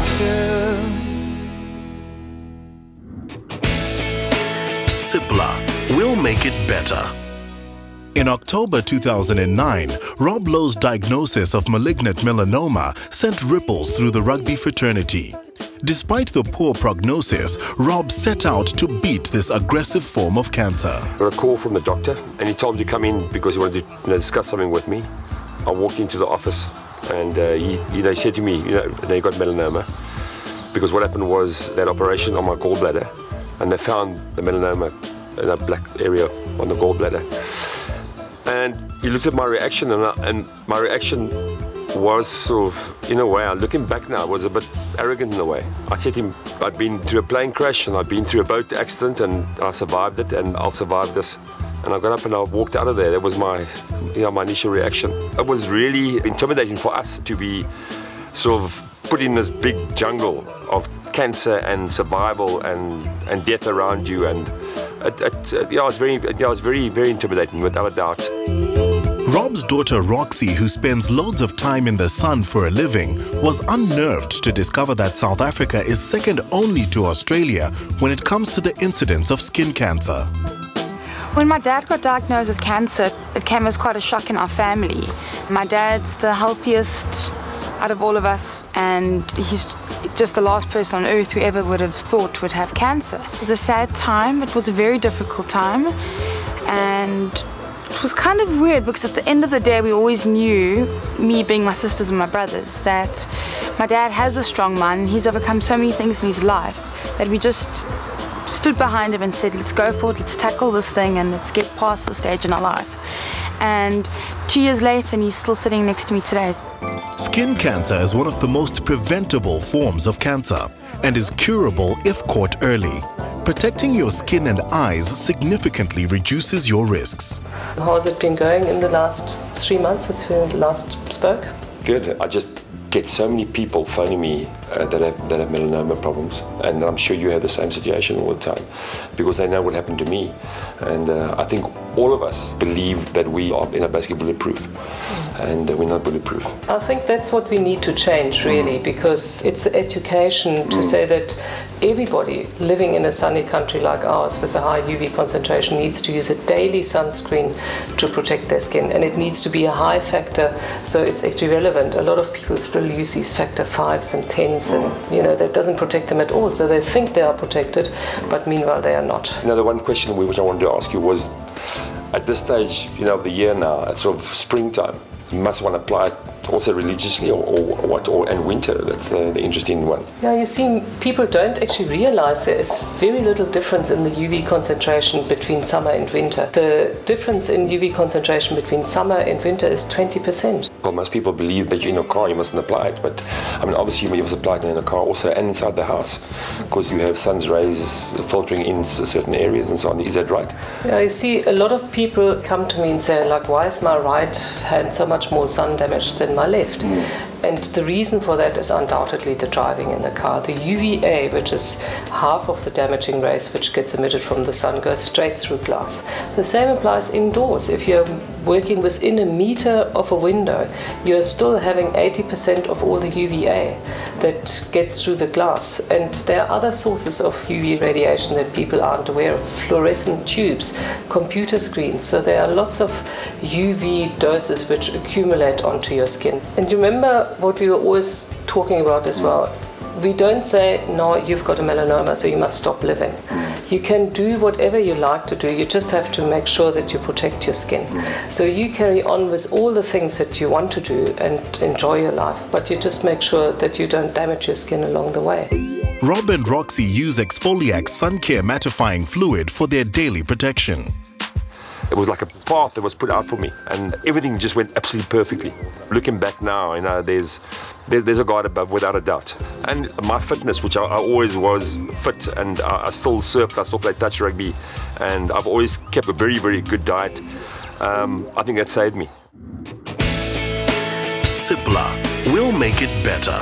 doctor. Cipla will make it better. In October 2009, Rob Louw's diagnosis of malignant melanoma sent ripples through the rugby fraternity. Despite the poor prognosis, Rob set out to beat this aggressive form of cancer. I got a call from the doctor and he told me to come in because he wanted to discuss something with me. I walked into the office and he said to me, you got melanoma. Because what happened was that operation on my gallbladder and they found the melanoma in a black area on the gallbladder. And he looked at my reaction and my reaction was sort of, in a way, looking back now, was a bit arrogant in a way. I said to him, I'd been through a plane crash and I'd been through a boat accident and I survived it and I'll survive this. And I got up and I walked out of there. That was my initial reaction. It was really intimidating for us to be sort of put in this big jungle of cancer and survival and death around you. And it was very, very intimidating, without a doubt. Rob's daughter Roxy, who spends loads of time in the sun for a living, was unnerved to discover that South Africa is second only to Australia when it comes to the incidence of skin cancer. When my dad got diagnosed with cancer, it came as quite a shock in our family. My dad's the healthiest out of all of us, and he's just the last person on earth who ever would have thought would have cancer. It was a sad time, it was a very difficult time, and it was kind of weird because at the end of the day we always knew, me being my sisters and my brothers, that my dad has a strong mind and he's overcome so many things in his life that we just stood behind him and said, let's go for it, let's tackle this thing and let's get past the stage in our life. And 2 years later, and he's still sitting next to me today. Skin cancer is one of the most preventable forms of cancer and is curable if caught early. Protecting your skin and eyes significantly reduces your risks. How has it been going in the last 3 months since we last spoke? Good. I just get so many people phoning me that have melanoma problems, and I'm sure you have the same situation all the time because they know what happened to me. And I think all of us believe that we are basically bulletproof, and we're not bulletproof. I think that's what we need to change, really, because it's education to say that everybody living in a sunny country like ours with a high UV concentration needs to use a daily sunscreen to protect their skin, and it needs to be a high factor, so it's actually relevant. A lot of people still use these factor 5s and 10s, and that doesn't protect them at all, so they think they are protected, but meanwhile they are not. The one question which I wanted to ask you was, at this stage of the year now, it's sort of springtime, must one apply it also religiously or and winter? That's the interesting one. Yeah, you see, people don't actually realize there is very little difference in the UV concentration between summer and winter. The difference in UV concentration between summer and winter is 20%. Well, most people believe that in your car you mustn't apply it, but obviously you must apply it in the car also and inside the house because you have sun's rays filtering in certain areas and so on. Is that right? Yeah, you see, a lot of people come to me and say, like, why is my right hand so much more sun damaged than my left? And the reason for that is undoubtedly the driving in the car. The UVA, which is half of the damaging rays which gets emitted from the sun, goes straight through glass. The same applies indoors. If you're working within a meter of a window, you're still having 80% of all the UVA that gets through the glass. And there are other sources of UV radiation that people aren't aware of. Fluorescent tubes, computer screens. So there are lots of UV doses which accumulate onto your skin. And you remember what we were always talking about as well. We don't say, no, you've got a melanoma, so you must stop living. You can do whatever you like to do. You just have to make sure that you protect your skin. So you carry on with all the things that you want to do and enjoy your life, but you just make sure that you don't damage your skin along the way. Rob and Roxy use Exfoliac Sun Care Mattifying Fluid for their daily protection. It was like a path that was put out for me, and everything just went absolutely perfectly. Looking back now, there's a God above, without a doubt. And my fitness, which I always was fit, and I still surfed, I still played touch rugby, and I've always kept a very, very good diet. I think that saved me. Cipla will make it better.